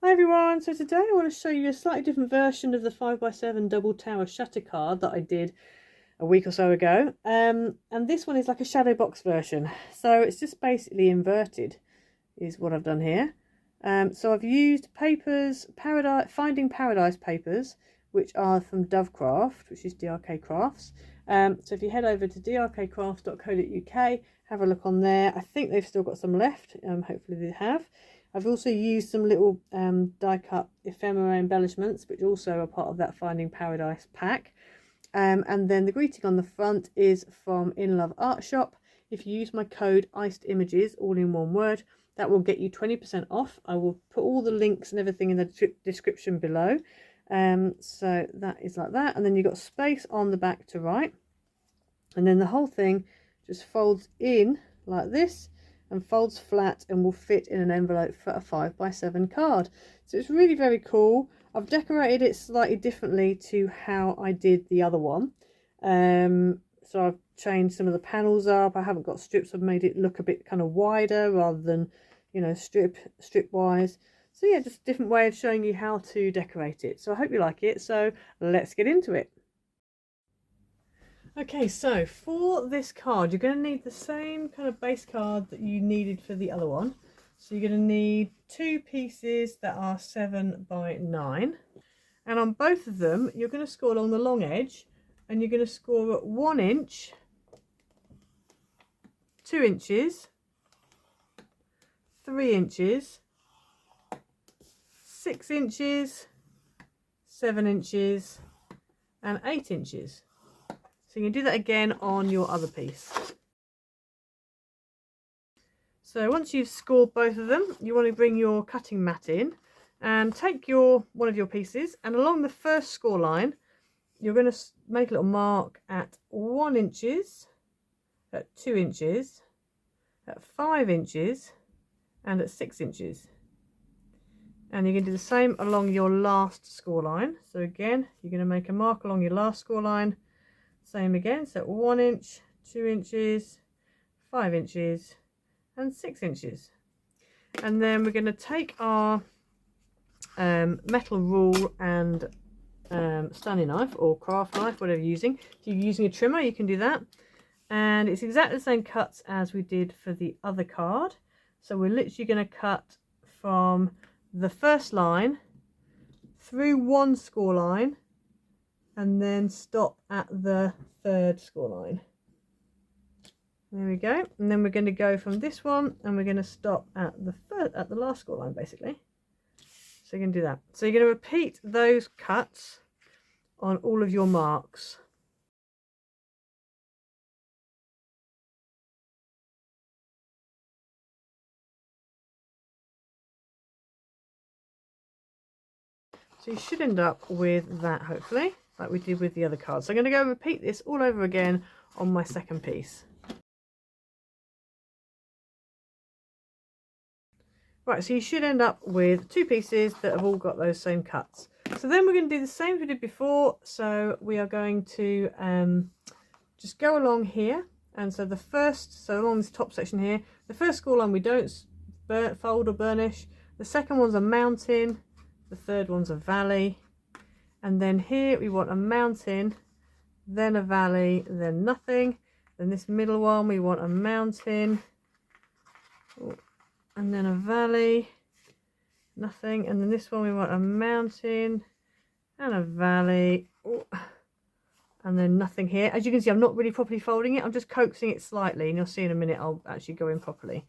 Hi everyone, so today I want to show you a slightly different version of the 5x7 double tower shutter card that I did a week or so ago. And this one is like a shadow box version, so it's just basically inverted is what I've done here. So I've used papers, Finding Paradise papers, which are from Dovecraft, which is DRK Crafts. So if you head over to drkcrafts.co.uk, have a look on there. I think they've still got some left, hopefully they have. I've also used some little die-cut ephemera embellishments, which also are part of that Finding Paradise pack. And then the greeting on the front is from In Love Art Shop. If you use my code ICEDImages, all in one word, that will get you 20% off. I will put all the links and everything in the description below. So that is like that. And then you've got space on the back to write. And then the whole thing just folds in like this and folds flat and will fit in an envelope for a 5x7 card. So it's really very cool. I've decorated it slightly differently to how I did the other one. So I've changed some of the panels up. I haven't got strips. I've made it look a bit kind of wider rather than, you know, strip wise. So yeah, just a different way of showing you how to decorate it. So I hope you like it. So let's get into it. Okay, so for this card, you're going to need the same kind of base card that you needed for the other one. So you're going to need two pieces that are 7 by 9. And on both of them, you're going to score along the long edge, and you're going to score at 1 inch, 2 inches, 3 inches, 6 inches, 7 inches, and 8 inches. So you can do that again on your other piece. So once you've scored both of them, you want to bring your cutting mat in and take one of your pieces, and along the first score line, you're going to make a little mark at 1 inches, at 2 inches, at 5 inches, and at 6 inches. And you're going to do the same along your last score line. So again, you're going to make a mark along your last score line. Same again, so 1 inch, 2 inches, 5 inches, and 6 inches. And then we're going to take our metal rule and Stanley knife or craft knife, whatever you're using. If you're using a trimmer, you can do that. And it's exactly the same cuts as we did for the other card. So we're literally going to cut from the first line through one score line, and then stop at the third score line. There we go. And then we're going to go from this one, and we're going to stop at the last score line, basically. So you're going to do that. So you're going to repeat those cuts on all of your marks. So you should end up with that, hopefully, like we did with the other cards. So I'm going to go repeat this all over again on my second piece. Right, so you should end up with two pieces that have all got those same cuts. So then we're going to do the same as we did before. So we are going to just go along here. And so so along this top section here, the first score line we don't fold or burnish. The second one's a mountain. The third one's a valley. And then here we want a mountain, then a valley, then nothing. Then this middle one we want a mountain, and then a valley, nothing. And then this one we want a mountain and a valley, and then nothing here. As you can see, I'm not really properly folding it. I'm just coaxing it slightly, and you'll see in a minute I'll actually go in properly.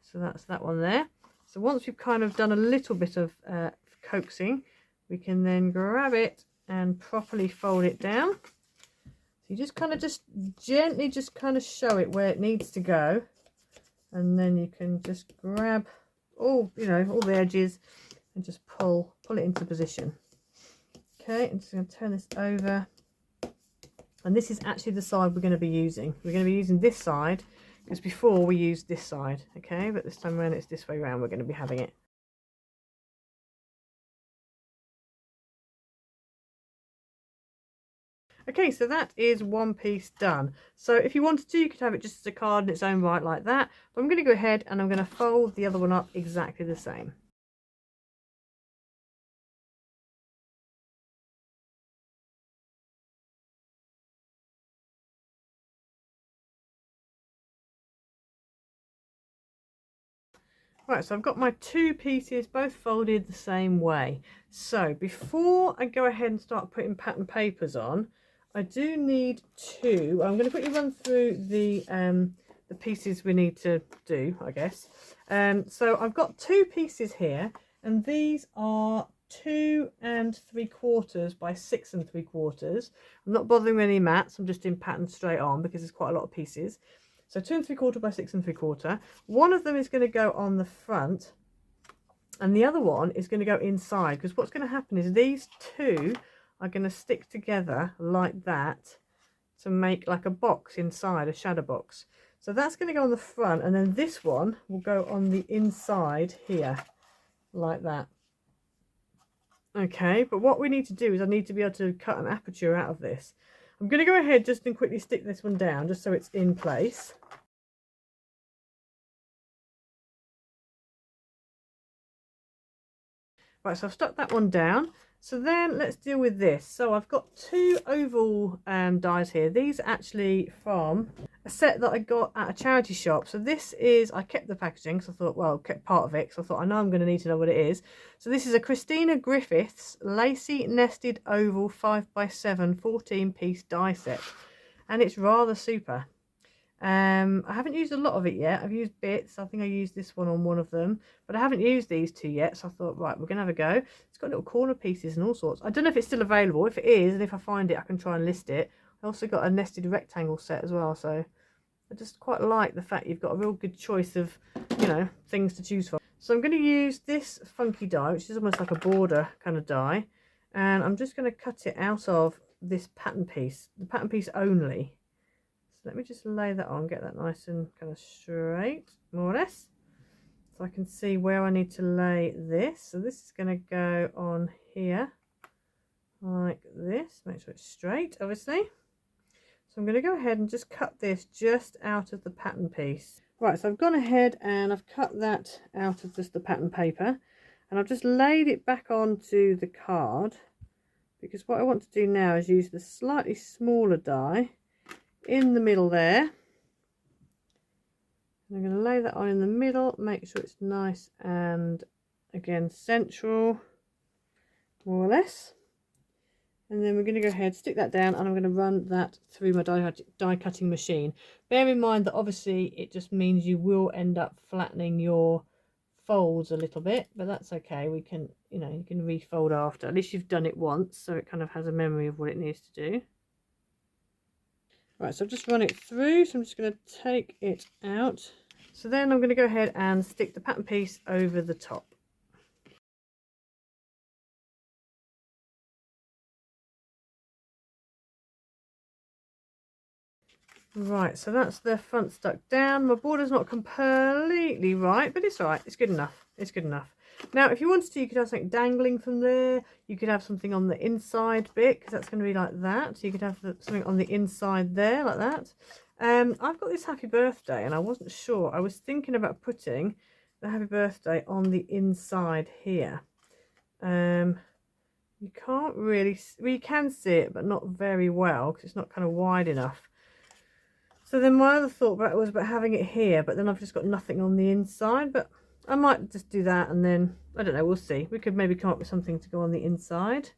So that's that one there. So once we've kind of done a little bit of coaxing, we can then grab it and properly fold it down. So you just kind of gently show it where it needs to go, and then you can just grab all the edges and just pull it into position. Okay, I'm just going to turn this over, and this is actually the side we're going to be using. We're going to be using this side because before we used this side, okay, but this time around it's this way around we're going to be having it. Okay, so that is one piece done. So if you wanted to, you could have it just as a card in its own right like that. But I'm going to go ahead and I'm going to fold the other one up exactly the same. Right, so I've got my two pieces both folded the same way. So before I go ahead and start putting pattern papers on, I do need two. I'm going to quickly run through the pieces we need to do, I guess. So I've got two pieces here, and these are 2 3/4 by 6 3/4. I'm not bothering with any mats, I'm just doing pattern straight on because there's quite a lot of pieces. So 2 3/4 by 6 3/4. One of them is going to go on the front, and the other one is going to go inside, because what's going to happen is these two are going to stick together like that to make like a box inside, a shadow box. So that's going to go on the front, and then this one will go on the inside here like that. Okay, but what we need to do is I need to be able to cut an aperture out of this. I'm going to go ahead just and quickly stick this one down just so it's in place. Right, so I've stuck that one down. So then let's deal with this. So I've got two oval dies here. These are actually from a set that I got at a charity shop. So this is, I kept the packaging because I thought, well, kept part of it because I thought I know I'm going to need to know what it is. So this is a Christina Griffiths lacy nested oval 5x7 14-piece die set, and it's rather super. I haven't used a lot of it yet. I've used bits. I think I used this one on one of them, but I haven't used these two yet. So I thought, right, we're gonna have a go. It's got little corner pieces and all sorts. I don't know if it's still available. If it is, and if I find it, I can try and list it. I also got a nested rectangle set as well. So I just quite like the fact you've got a real good choice of, you know, things to choose from. So I'm going to use this funky die, which is almost like a border kind of die, and I'm just going to cut it out of this pattern piece, the pattern piece only. So let me just lay that on, get that nice and kind of straight, more or less, so I can see where I need to lay this. So this is going to go on here like this, make sure it's straight, obviously. So I'm going to go ahead and just cut this just out of the pattern piece. Right, so I've gone ahead and I've cut that out of just the pattern paper, and I've just laid it back onto the card, because what I want to do now is use the slightly smaller die in the middle there. And I'm going to lay that on in the middle, make sure it's nice and, again, central, more or less. And then we're going to go ahead, stick that down, and I'm going to run that through my die cutting machine. Bear in mind that obviously it just means you will end up flattening your folds a little bit, but that's okay. We can, you know, you can refold after. At least you've done it once, so it kind of has a memory of what it needs to do. Right, so I've just run it through, so I'm just going to take it out. So then I'm going to go ahead and stick the pattern piece over the top. Right, so that's the front stuck down. My border's not completely right, but it's all right. It's good enough. It's good enough. Now, if you wanted to, you could have something dangling from there. You could have something on the inside bit, because that's going to be like that. So you could have something on the inside there, like that. I've got this happy birthday, and I wasn't sure. I was thinking about putting the happy birthday on the inside here. You can't really, well, you can see it, but not very well, because it's not kind of wide enough. So then my other thought was about having it here, but then I've just got nothing on the inside. But I might just do that, and then, I don't know, we'll see. We could maybe come up with something to go on the inside.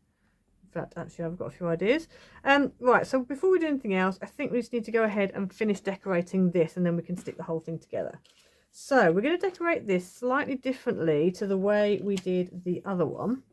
In fact, actually, I've got a few ideas. Right, so before we do anything else, I think we just need to go ahead and finish decorating this, and then we can stick the whole thing together. So we're going to decorate this slightly differently to the way we did the other one.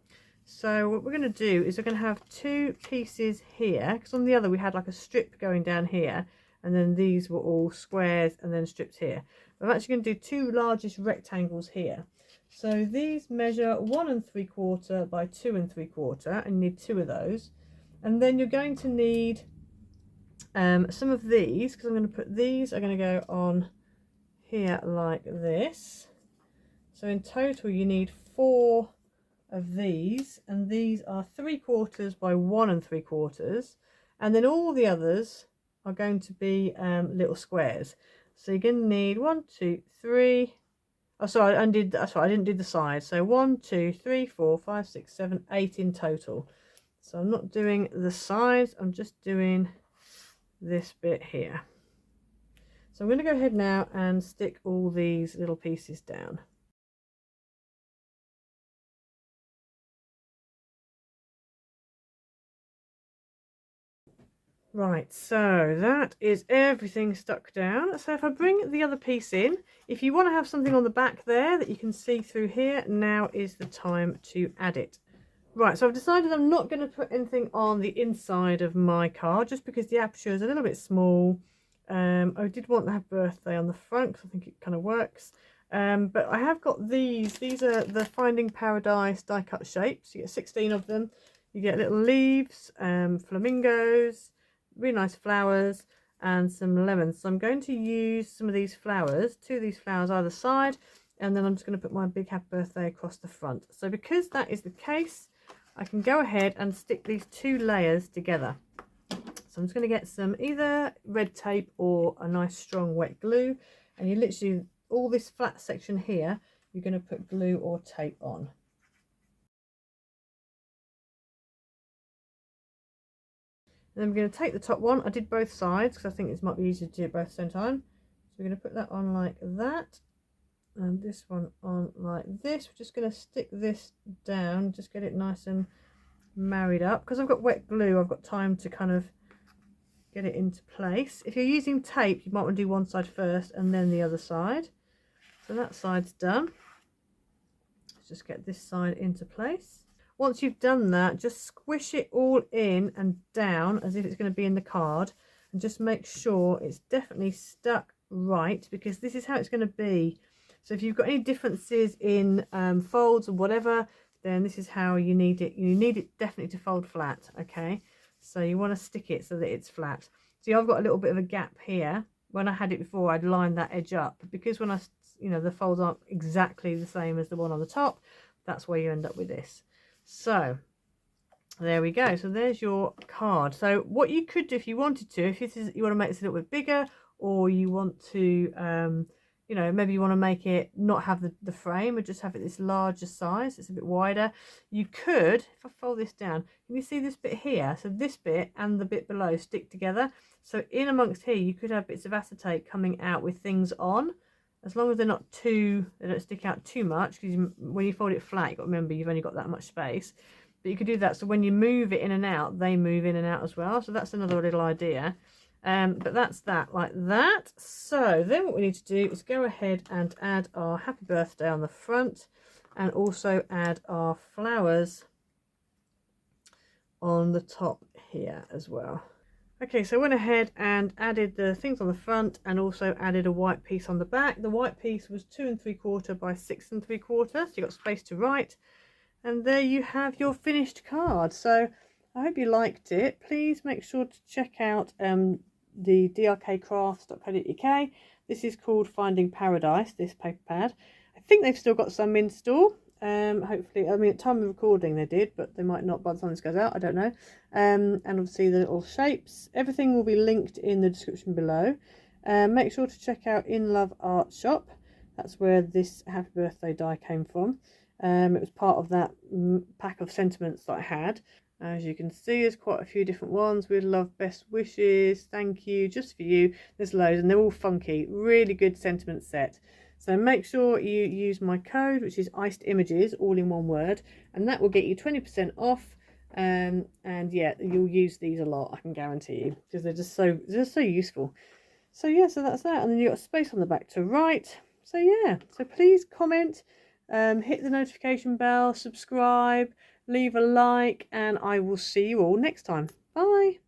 So what we're going to do is we're going to have two pieces here, because on the other we had like a strip going down here, and then these were all squares and then strips here. I'm actually going to do two largest rectangles here. So these measure 1 3/4 by 2 3/4, and you need two of those. And then you're going to need some of these, because I'm going to put these are going to go on here like this. So in total you need 4 of these, and these are 3/4 by 1 3/4, and then all the others are going to be little squares. So you're going to need 1 2 3. Oh, sorry, I didn't do the sides. So 1 2 3 4 5 6 7 8 in total. So I'm not doing the sides, I'm just doing this bit here. So I'm going to go ahead now and stick all these little pieces down. Right, so that is everything stuck down. So if I bring the other piece in, if you want to have something on the back there that you can see through here, now is the time to add it. Right, so I've decided I'm not going to put anything on the inside of my card just because the aperture is a little bit small. I did want to have birthday on the front because I think it kind of works. But I have got these. These are the Finding Paradise die cut shapes. You get 16 of them. You get little leaves, flamingos, really nice flowers, and some lemons. So I'm going to use some of these flowers, 2 of these flowers either side, and then I'm just going to put my big happy birthday across the front. So because that is the case, I can go ahead and stick these 2 layers together. So I'm just going to get some either red tape or a nice strong wet glue, and you literally, all this flat section here, you're going to put glue or tape on. And then we're going to take the top one. I did both sides because I think this might be easier to do it both at the same time. So we're going to put that on like that, and this one on like this. We're just going to stick this down, just get it nice and married up. Because I've got wet glue, I've got time to kind of get it into place. If you're using tape, you might want to do one side first and then the other side. So that side's done. Let's just get this side into place. Once you've done that, just squish it all in and down as if it's going to be in the card, and just make sure it's definitely stuck right, because this is how it's going to be. So if you've got any differences in folds or whatever, then this is how you need it. You need it definitely to fold flat, okay? So you want to stick it so that it's flat. See, I've got a little bit of a gap here. When I had it before, I'd lined that edge up, because when the folds aren't exactly the same as the one on the top, that's where you end up with this. So there we go. So there's your card. So what you could do if you wanted to, if this is, you want to make this a little bit bigger, or you want to maybe you want to make it not have the frame, or just have it this larger size, it's a bit wider, you could, if I fold this down, can you see this bit here? So this bit and the bit below stick together. So in amongst here you could have bits of acetate coming out with things on, as long as they don't stick out too much, because when you fold it flat, you've got to remember you've only got that much space. But you could do that, so when you move it in and out, they move in and out as well. So that's another little idea. But that's that, like that. So then what we need to do is go ahead and add our happy birthday on the front, and also add our flowers on the top here as well. Okay, so I went ahead and added the things on the front, and also added a white piece on the back. The white piece was 2 3/4 by 6 3/4, so you've got space to write. And there you have your finished card. So I hope you liked it. Please make sure to check out the drkcrafts.co.uk. This is called Finding Paradise, this paper pad. I think they've still got some in store. Hopefully, I mean, at time of recording they did, but they might not by the time this goes out, I don't know. And obviously the little shapes, everything will be linked in the description below. Make sure to check out In Love Art Shop. That's where this happy birthday die came from. It was part of that pack of sentiments that I had. As you can see, there's quite a few different ones. With love, best wishes, thank you, just for you. There's loads, and they're all funky. Really good sentiment set. So make sure you use my code, which is iced images, all in one word, and that will get you 20% off. And yeah, you'll use these a lot, I can guarantee you, because they're just so useful. So yeah, so that's that. And then you've got space on the back to write. So yeah, so please comment, hit the notification bell, subscribe, leave a like, and I will see you all next time. Bye.